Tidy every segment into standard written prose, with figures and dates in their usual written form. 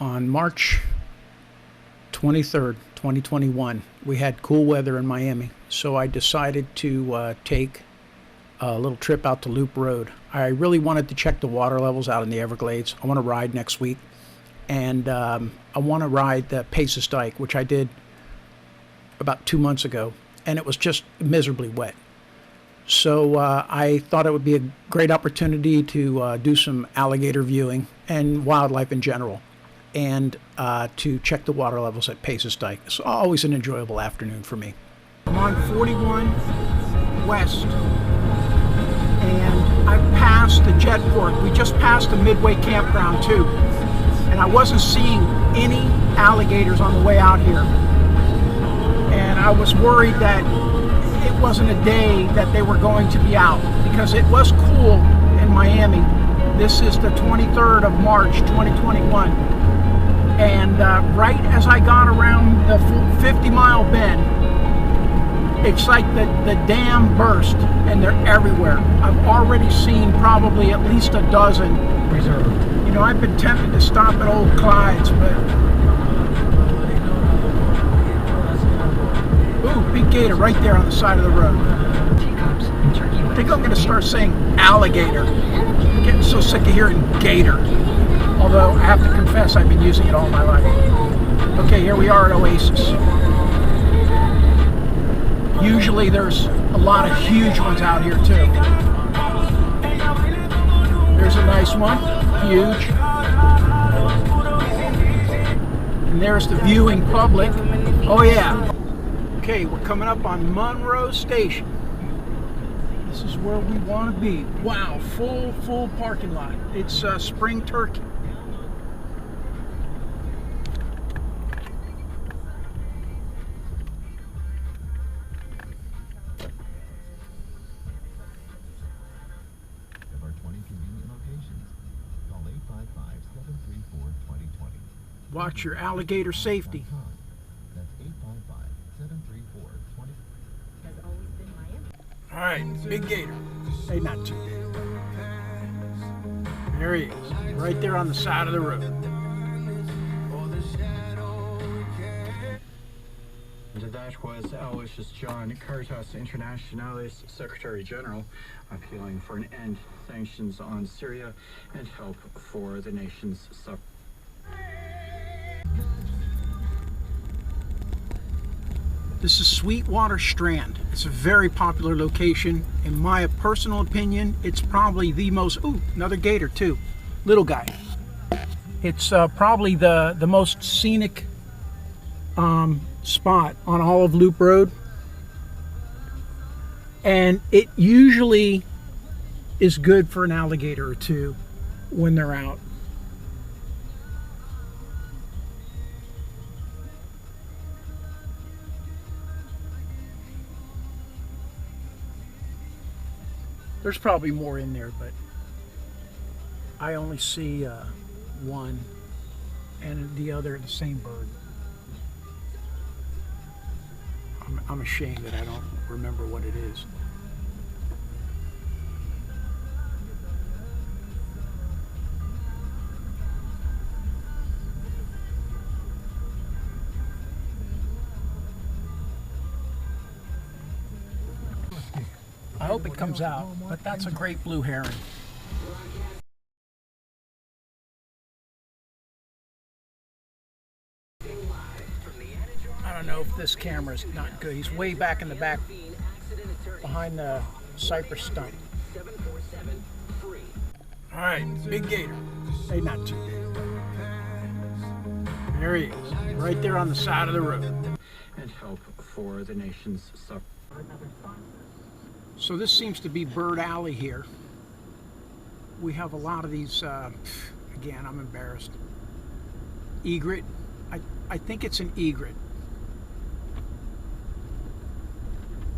On March 23rd, 2021, we had cool weather in Miami, so I decided to take a little trip out to Loop Road. I really wanted to check the water levels out in the Everglades. I want to ride next week, and I want to ride the Paces Dyke, which I did about 2 months ago, and it was just miserably wet. So I thought it would be a great opportunity to do some alligator viewing and wildlife in general, and to check the water levels at Paces Dyke. It's always an enjoyable afternoon for me. I'm on 41 West, and I passed the Jetport. We just passed the Midway campground too, and I wasn't seeing any alligators on the way out here. And I was worried that it wasn't a day that they were going to be out, because it was cool in Miami. This is the 23rd of March, 2021. And right as I got around the 50-mile bend, it's like the dam burst, and they're everywhere. I've already seen probably at least a dozen. Reserved. You know, I've been tempted to stop at Old Clyde's, but... Ooh, big gator right there on the side of the road. I think I'm going to start saying alligator. I'm getting so sick of hearing gator. Although I have to confess, I've been using it all my life. Okay, here we are at Oasis. Usually there's a lot of huge ones out here too. There's a nice one, huge. And there's the viewing public. Oh yeah. Okay, we're coming up on Monroe Station. This is where we want to be. Wow, full parking lot. It's spring turkey. Watch your alligator safety. All right, big gator. Hey, not too big. There he is, right there on the side of the road. That was Aloysius John, Caritas Internationalis Secretary General, appealing for an end to sanctions on Syria and help for the nation's suffering. This is Sweetwater Strand. It's a very popular location. In my personal opinion, it's probably the most... Ooh, another gator too. Little guy. It's probably the most scenic spot on all of Loop Road. And it usually is good for an alligator or two when they're out. There's probably more in there, but I only see one, and the other the same bird. I'm ashamed that I don't remember what it is. I hope it comes out, but that's a great blue heron. I don't know if this camera's not good. He's way back in the back, behind the cypress stump. All right, big gator. Hey, not too big. There he is, right there on the side of the road. And help for the nation's suffering. So this seems to be Bird Alley here. We have a lot of these, again, I'm embarrassed. Egret. I think it's an egret.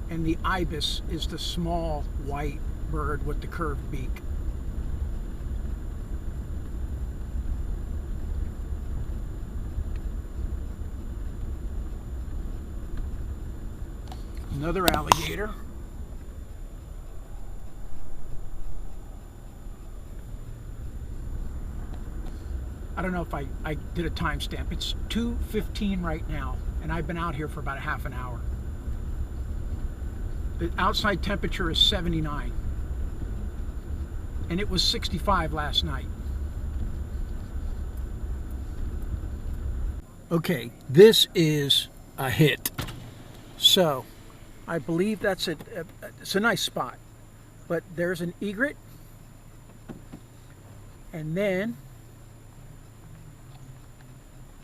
And the ibis is the small white bird with the curved beak. Another alligator. I don't know if I did a timestamp. It's 2:15 right now, and I've been out here for about a half an hour. The outside temperature is 79, and it was 65 last night. Okay, this is a hit. So, I believe that's it's a nice spot. But there's an egret, and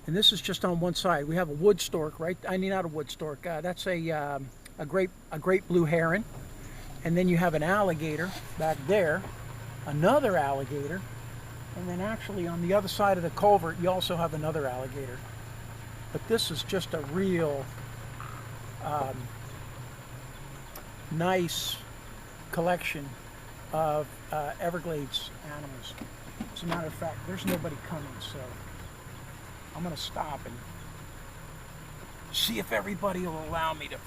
this is just on one side. We have a wood stork, right? I mean, not a wood stork. That's a great blue heron, and then you have an alligator back there, another alligator, and then actually on the other side of the culvert you also have another alligator. But this is just a real nice collection of Everglades animals. As a matter of fact, there's nobody coming, so I'm going to stop and see if everybody will allow me to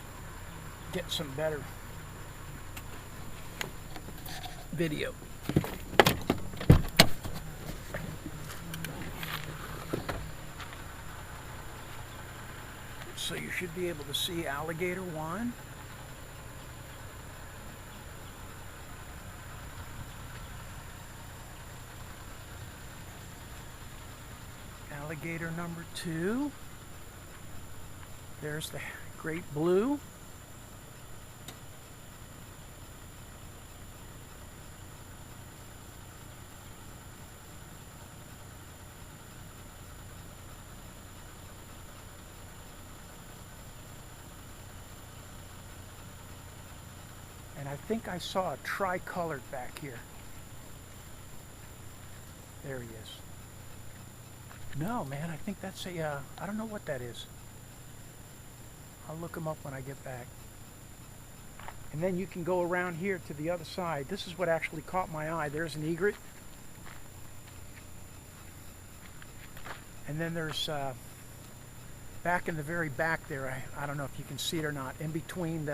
get some better video. So you should be able to see alligator one. Alligator number 2. There's the great blue. And I think I saw a tricolored back here. There he is. No, man, I think that's a, I don't know what that is. I'll look him up when I get back. And then you can go around here to the other side. This is what actually caught my eye. There's an egret. And then there's, back in the very back there, I don't know if you can see it or not, in between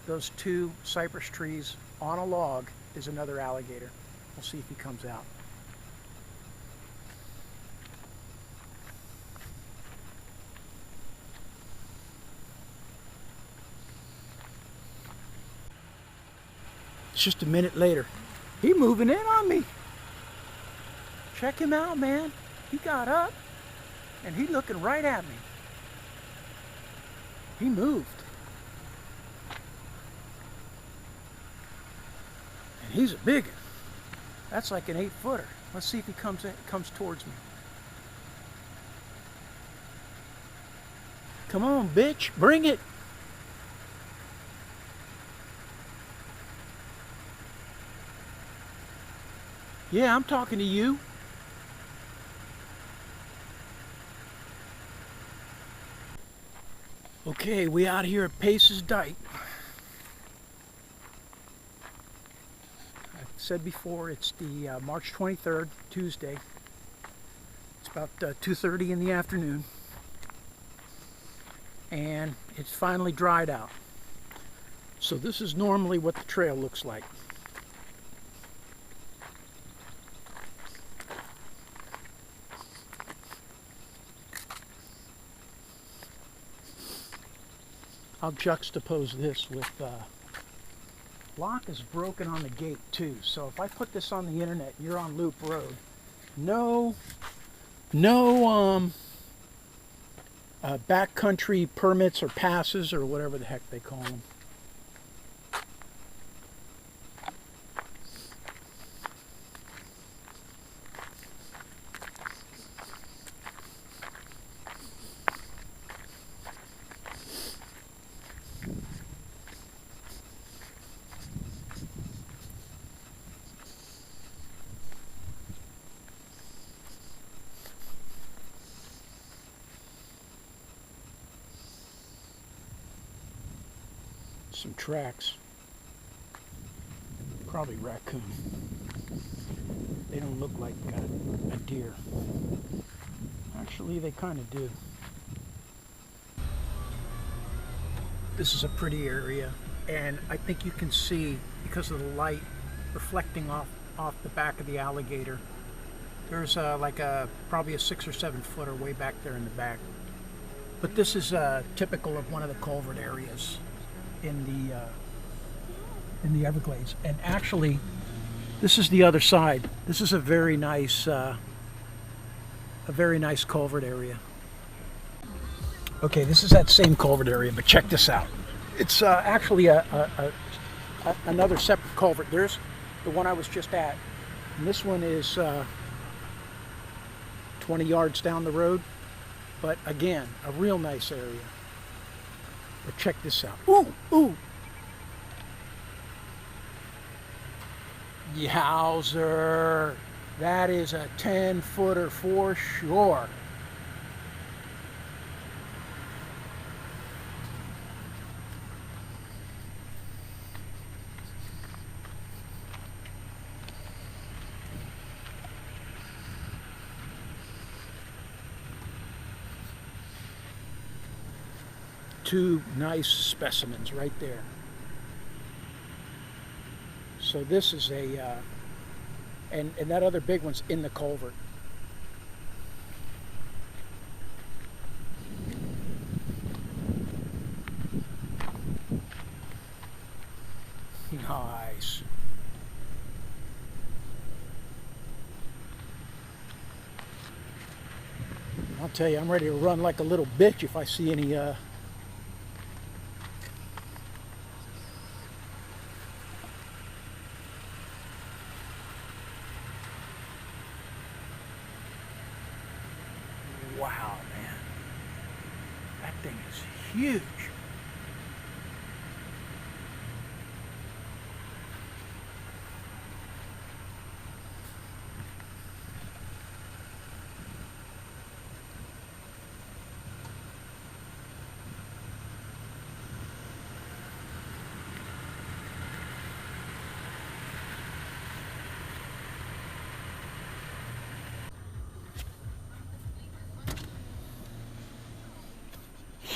those two cypress trees on a log is another alligator. We'll see if he comes out. It's just a minute later. He moving in on me. Check him out, man. He got up and he looking right at me. He moved. And he's a big one. That's like an 8-footer. Let's see if he comes towards me. Come on, bitch, bring it. Yeah, I'm talking to you. Okay, we out here at Pace's Dyke. I said before, it's the March 23rd, Tuesday. It's about 2:30 in the afternoon. And it's finally dried out. So this is normally what the trail looks like. I'll juxtapose this with lock is broken on the gate too. So if I put this on the internet and you're on Loop Road, no backcountry permits or passes or whatever the heck they call them. Some tracks. Probably raccoon. They don't look like a deer. Actually, they kind of do. This is a pretty area, and I think you can see, because of the light reflecting off the back of the alligator, There's probably a 6 or 7 footer way back there in the back. But this is typical of one of the culvert areas in the Everglades. And actually, this is the other side. This is a very nice culvert area. Okay, this is that same culvert area, but check this out. It's actually another separate culvert. There's the one I was just at, and this one is 20 yards down the road. But again, a real nice area. But check this out. Ooh, ooh. Yowzer. That is a 10-footer for sure. Two nice specimens right there. So this is and that other big one's in the culvert. Nice. I'll tell you, I'm ready to run like a little bitch if I see any wow, man. That thing is huge.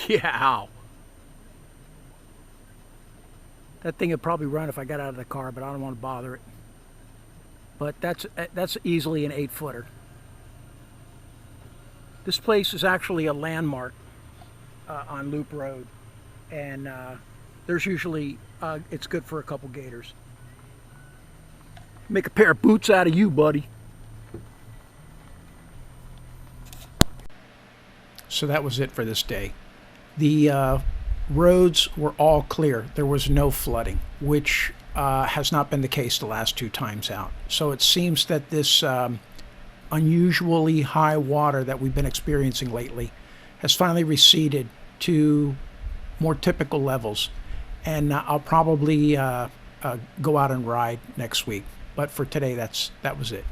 Yeah. That thing would probably run if I got out of the car, but I don't want to bother it. But that's easily an 8-footer. This place is actually a landmark on Loop Road, and there's usually it's good for a couple gators. Make a pair of boots out of you, buddy. So that was it for this day. The roads were all clear. There was no flooding, which has not been the case the last 2 times out. So it seems that this unusually high water that we've been experiencing lately has finally receded to more typical levels. And I'll probably go out and ride next week. But for today, that was it.